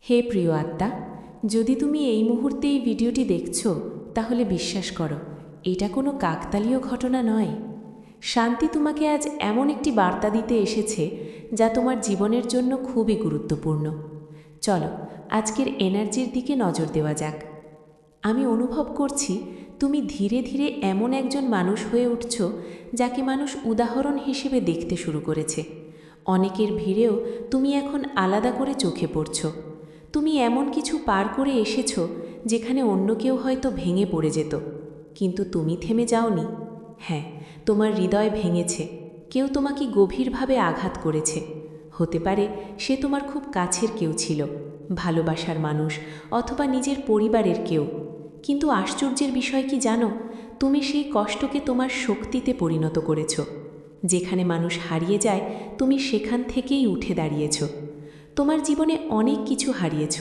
হে প্রিয় আত্মা, যদি তুমি এই মুহূর্তে এই ভিডিওটি দেখছো তাহলে বিশ্বাস করো, এটা কোনো কাকতালীয় ঘটনা নয়। শান্তি তোমাকে আজ এমন একটি বার্তা দিতে এসেছে যা তোমার জীবনের জন্য খুবই গুরুত্বপূর্ণ। চলো আজকের এনার্জির দিকে নজর দেওয়া যাক। আমি অনুভব করছি তুমি ধীরে ধীরে এমন একজন মানুষ হয়ে উঠছ যাকে মানুষ উদাহরণ হিসেবে দেখতে শুরু করেছে। অনেকের ভিড়েও তুমি এখন আলাদা করে চোখে পড়ছো। তুমি এমন কিছু পার করে এসেছো যেখানে অন্য কেউ হয়তো ভেঙে পড়ে যেত, কিন্তু তুমি থেমে যাওনি। হ্যাঁ, তোমার হৃদয় ভেঙেছে, কেউ তোমাকে গভীরভাবে আঘাত করেছে। হতে পারে সে তোমার খুব কাছের কেউ ছিল, ভালোবাসার মানুষ অথবা নিজের পরিবারের কেউ। কিন্তু আশ্চর্যের বিষয় কি জানো, তুমি সেই কষ্টকে তোমার শক্তিতে পরিণত করেছ। যেখানে মানুষ হারিয়ে যায়, তুমি সেখান থেকেই উঠে দাঁড়িয়েছ। তোমার জীবনে অনেক কিছু হারিয়েছ,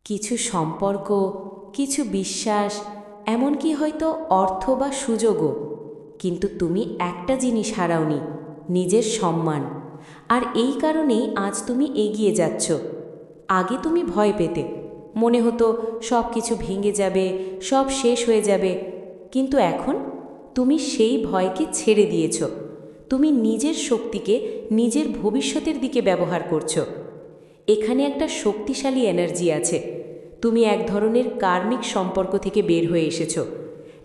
কিছু সম্পর্ক, কিছু বিশ্বাস, এমনকি হয়তো অর্থ বা সুযোগও। কিন্তু তুমি একটা জিনিস হারাওনি, নিজের সম্মান। আর এই কারণেই আজ তুমি এগিয়ে যাচ্ছ। আগে তুমি ভয় পেতে, মনে হতো সব কিছু ভেঙে যাবে, সব শেষ হয়ে যাবে। কিন্তু এখন তুমি সেই ভয়কে ছেড়ে দিয়েছ। তুমি নিজের শক্তিকে নিজের ভবিষ্যতের দিকে ব্যবহার করছো। এখানে একটা শক্তিশালী এনার্জি আছে। তুমি এক ধরনের কার্মিক সম্পর্ক থেকে বের হয়ে এসেছো।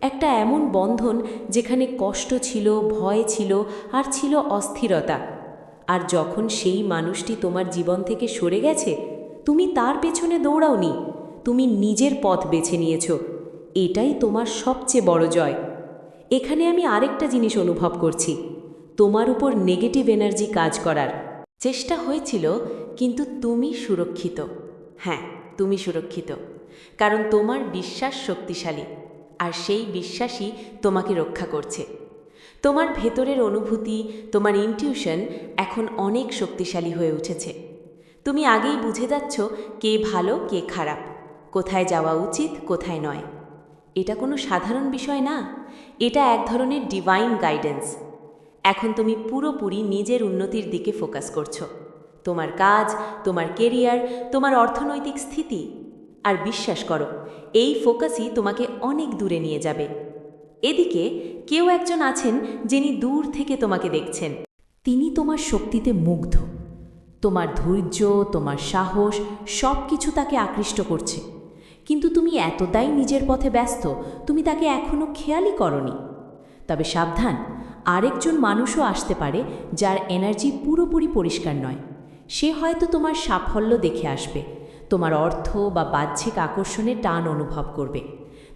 একটা এমন বন্ধন যেখানে কষ্ট ছিল, ভয় ছিল, আর ছিল অস্থিরতা। আর যখন সেই মানুষটি তোমার জীবন থেকে সরে গেছে, তুমি তার পেছনে দৌড়াওনি, তুমি নিজের পথ বেছে নিয়েছ। এটাই তোমার সবচেয়ে বড় জয়। এখানে আমি আরেকটা জিনিস অনুভব করছি, তোমার উপর নেগেটিভ এনার্জি কাজ করার চেষ্টা হয়েছিল, কিন্তু তুমি সুরক্ষিত। হ্যাঁ, তুমি সুরক্ষিত, কারণ তোমার বিশ্বাস শক্তিশালী, আর সেই বিশ্বাসই তোমাকে রক্ষা করছে। তোমার ভেতরের অনুভূতি, তোমার ইনটিউশন এখন অনেক শক্তিশালী হয়ে উঠেছে। তুমি আগেই বুঝে যাচ্ছ কে ভালো কে খারাপ, কোথায় যাওয়া উচিত কোথায় নয়। এটা কোনো সাধারণ বিষয় না, এটা এক ধরনের ডিভাইন গাইডেন্স। এখন তুমি পুরোপুরি নিজের উন্নতির দিকে ফোকাস করছো, তোমার কাজ, তোমার কেরিয়ার, তোমার অর্থনৈতিক স্থিতি। আর বিশ্বাস করো, এই ফোকাসই তোমাকে অনেক দূরে নিয়ে যাবে। এদিকে কেউ একজন আছেন যিনি দূর থেকে তোমাকে দেখছেন। তিনি তোমার শক্তিতে মুগ্ধ। তোমার ধৈর্য, তোমার সাহস, সব কিছু তাকে আকৃষ্ট করছে। কিন্তু তুমি এতটাই নিজের পথে ব্যস্ত, তুমি তাকে এখনও খেয়ালই করনি। তবে সাবধান, আরেকজন মানুষও আসতে পারে যার এনার্জি পুরোপুরি পরিষ্কার নয়। সে হয়তো তোমার সাফল্য দেখে আসবে, তোমার অর্থ বা বাহ্যিক আকর্ষণে টান অনুভব করবে।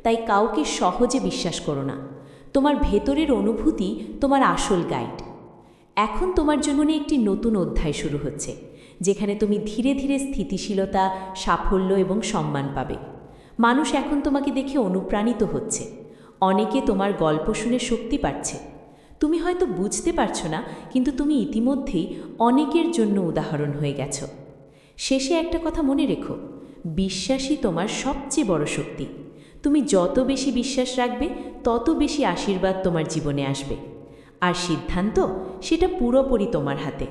তাই কাউকে সহজে বিশ্বাস করো না। তোমার ভেতরের অনুভূতি তোমার আসল গাইড। এখন তোমার জীবনে একটি নতুন অধ্যায় শুরু হচ্ছে, যেখানে তুমি ধীরে ধীরে স্থিতিশীলতা, সাফল্য এবং সম্মান পাবে। মানুষ এখন তোমাকে দেখে অনুপ্রাণিত হচ্ছে। অনেকে তোমার গল্প শুনে শক্তি পাচ্ছে। তুমি হয়তো বুঝতে পারছো না, কিন্তু তুমি ইতিমধ্যেই অনেকের জন্য উদাহরণ হয়ে গেছো। শেষে একটা কথা মনে রেখো, বিশ্বাসই তোমার সবচেয়ে বড় শক্তি। তুমি যত বেশি বিশ্বাস রাখবে, তত বেশি আশীর্বাদ তোমার জীবনে আসবে। আর সিদ্ধান্ত, সেটা পুরোপুরি তোমার হাতে।